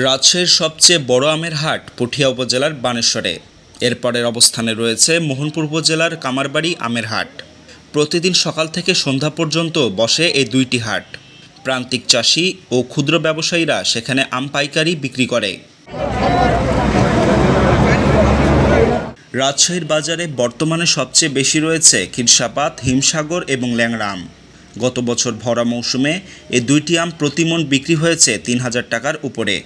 রাজশাহীর সবচেয়ে বড় আমের হাট পুঠিয়া উপজেলার বানেশ্বরে। এরপরের অবস্থানে রয়েছে মোহনপুর উপজেলার কামারবাড়ি আমের হাট। প্রতিদিন সকাল থেকে সন্ধ্যা পর্যন্ত বসে এই দুইটি হাট। প্রান্তিক চাষি ও ক্ষুদ্র ব্যবসায়ীরা সেখানে আম পাইকারি বিক্রি করে। রাজশাহীর বাজারে বর্তমানে সবচেয়ে বেশি রয়েছে খিরসাপাত, হিমসাগর এবং ল্যাংড়া আম। গত বছর ভরা মৌসুমে এই দুইটি আম প্রতিমণ বিক্রি হয়েছে ৩,০০০ টাকার উপরে।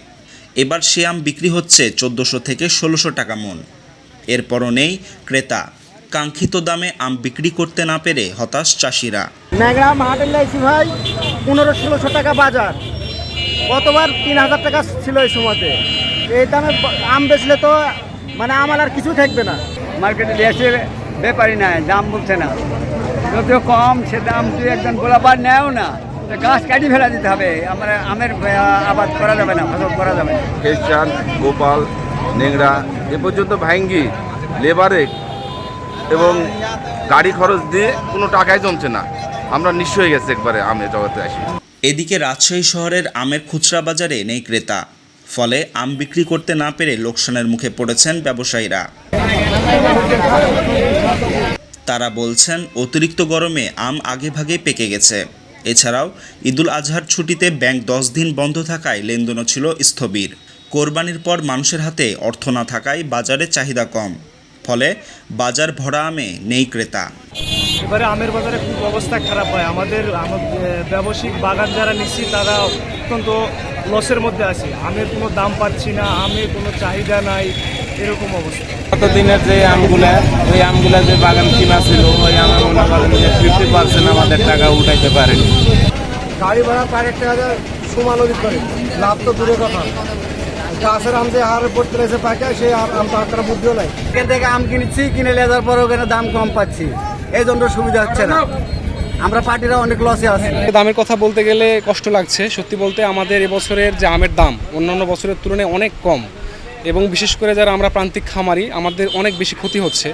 এবার সে আম বিক্রি হচ্ছে ১৪০০ থেকে ১৬০০ টাকা মন। এরপরও নেই ক্রেতা। কাঙ্ক্ষিত দামে আম বিক্রি করতে না পেরে হতাশ চাষিরা। ল্যাংড়া আম হাটে লাইছি ভাই ১৫০০-১৬০০ টাকা বাজার, গতবার ৩,০০০ টাকা ছিল এই সময়তে। এই দামে আম বেচলে তো মানে আমার আর কিছু থাকবে না। মার্কেটে এসে ব্যাপারই নাই, দাম বলছে না, যদিও কম সে দাম তুই একজন গোলাপার নেও না, গাছ কাটি ফেলা দিতে হবে। আমরা আমের আবাদ করা যাবে না, ফসল করা যাবে না। খ্রিস্টান, গোপাল, নেংড়া এ পর্যন্ত ভাঙ্গি লেবারে এবং গাড়ি খরচ দিয়ে কোনো টাকাই জমছে না। আমরা নিঃস্ব হয়ে গেছে একবারে আমের জগতে আসি। এদিকে রাজশাহী শহরের আমের খুচরা বাজারে নেই ক্রেতা, ফলে আম বিক্রি করতে না পেরে লোকসানের মুখে পড়েছেন ব্যবসায়ীরা। তারা বলছেন অতিরিক্ত গরমে আম আগেভাগেই পেকে গেছে। এছাড়াও ঈদুল আজহার ছুটিতে ব্যাংক 10 দিন বন্ধ থাকায় লেনদেনও ছিল স্থবির। কোরবানির পর মানুষের হাতে অর্থ না থাকায় বাজারে চাহিদা কম, ফলে বাজার ভরা আমে নেই ক্রেতা। এবারে আমের বাজারে খুব অবস্থা খারাপ হয়। আমাদের ব্যবসায়িক বাগান যারা নিচ্ছি তারা অত্যন্ত লসের মধ্যে আছে। আমের কোনো দাম পাচ্ছি না, আমের কোনো চাহিদা নাই, এরকম অবস্থা। গতদিনের যে আমগুলা, ওই আমগুলা যে বাগান কিনা ছিল, ওই আমার মনে করেন যে 50% আমাদের টাকা উঠাইতে পারেনি। গাড়ি ভাড়া প্রায় 1,000 সমালোচিত করে, লাভ তো দূরের কথা। গাছের আম যে হারে পড়তে রয়েছে পাকে, সেই আমটা একটা বুদ্ধিও নাই। এখান থেকে আম কিনেছি, কিনে নেওয়ার পর ওখানে দাম কম পাচ্ছি, এই জন্য সুবিধা হচ্ছে না। আমরা পার্টিরা অনেক লসে আছি। দামের কথা বলতে গেলে কষ্ট লাগছে। সত্যি বলতে আমাদের এবছরের যে আমের দাম অন্যান্য বছরের তুলনায় অনেক কম, এবং বিশেষ করে যারা আমরা প্রান্তিক খামারি, আমাদের অনেক বেশি ক্ষতি হচ্ছে।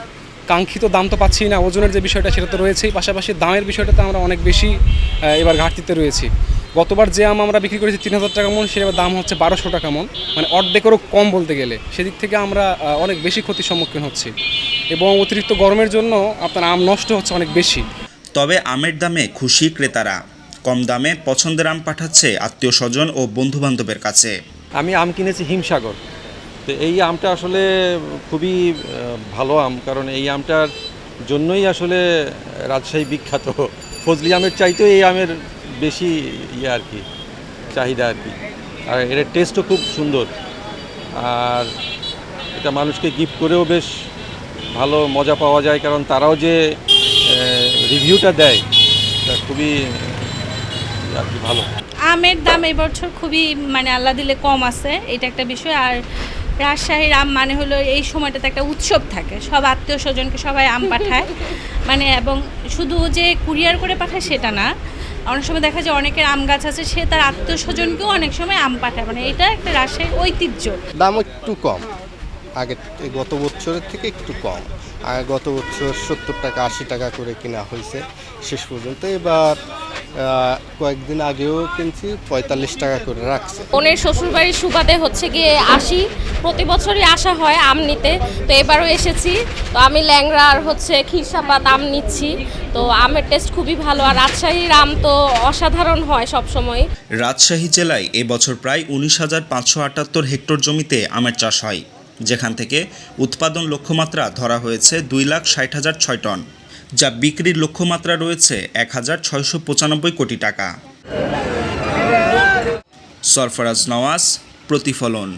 কাঙ্ক্ষিত দাম তো পাচ্ছি না, ওজনের যে বিষয়টা সেটা তো রয়েছেই, পাশাপাশি দামের বিষয়টাতে আমরা অনেক বেশি এবার ঘাটতিতে রয়েছি। গতবার যে আম আমরা বিক্রি করেছি ৩,০০০ টাকা মন, সেটার দাম হচ্ছে ১২০০ টাকা মন, মানে অর্ধেকেরও কম বলতে গেলে। সেদিক থেকে আমরা অনেক বেশি ক্ষতির সম্মুখীন হচ্ছি, এবং অতিরিক্ত গরমের জন্য আপনার আম নষ্ট হচ্ছে অনেক বেশি। তবে আমের দামে খুশি ক্রেতারা। কম দামে পছন্দের আম পাঠাচ্ছে আত্মীয় স্বজন ও বন্ধুবান্ধবের কাছে। আমি আম কিনেছি হিমসাগর। তো এই আমটা আসলে খুবই ভালো আম, কারণ এই আমটার জন্যই আসলে রাজশাহী বিখ্যাত। ফজলি আমের চাইতেও এই আমের বেশি আর কি চাহিদা আর কি। আর এর টেস্টও খুব সুন্দর, আর এটা মানুষকে গিফট করেও বেশ ভালো মজা পাওয়া যায়, কারণ তারাও যে রিভিউটা দেয় এটা খুবই আর কি ভালো। আমের দাম এই বছর খুবই মানে আল্লাহ দিলে কম আছে, এটা একটা বিষয়। আর রাজশাহীর আম মানে হলো এই সময়টাতে একটা উৎসব থাকে, সব আত্মীয় স্বজনকে সবাই আম পাঠায়, মানে এবং শুধু যে কুরিয়ার করে পাঠায় সেটা না, অনেক সময় দেখা যায় অনেকের আম গাছ আছে, সে তার আত্মীয় স্বজনকেও অনেক সময় আম পাঠায়। মানে এটা একটা রাজশাহীর ঐতিহ্য। দাম একটু কম, আগে গত বছরের থেকে একটু কম। আর গত বছর ৭০ টাকা ৮০ টাকা করে কেনা হয়েছে শেষ পর্যন্ত। এবার কয়েকদিন আগেও কিনছি ৪৫ টাকা করে রাখছে। বোনের শ্বশুরবাড়ির সুবাদে হচ্ছে গিয়ে আসি, প্রতি বছরই আসা হয় আম নিতে। তো এবারও এসেছি। তো আমি ল্যাংড়া আর হচ্ছে খিরসাপাত আম নিচ্ছি। তো আমের টেস্ট খুবই ভালো, আর রাজশাহীর আম তো অসাধারণ হয় সবসময়। রাজশাহী জেলায় এবছর প্রায় ১৯,৫৭৮ হেক্টর জমিতে আমের চাষ হয়, যেখান থেকে উৎপাদন লক্ষ্যমাত্রা ধরা হয়েছে ২,৬০,০৬০ টন, যা বিক্রির লক্ষ্যমাত্রা রয়েছে ১,৬৯৫ কোটি টাকা। সরফরাজ নওয়াজ, প্রতিফলন।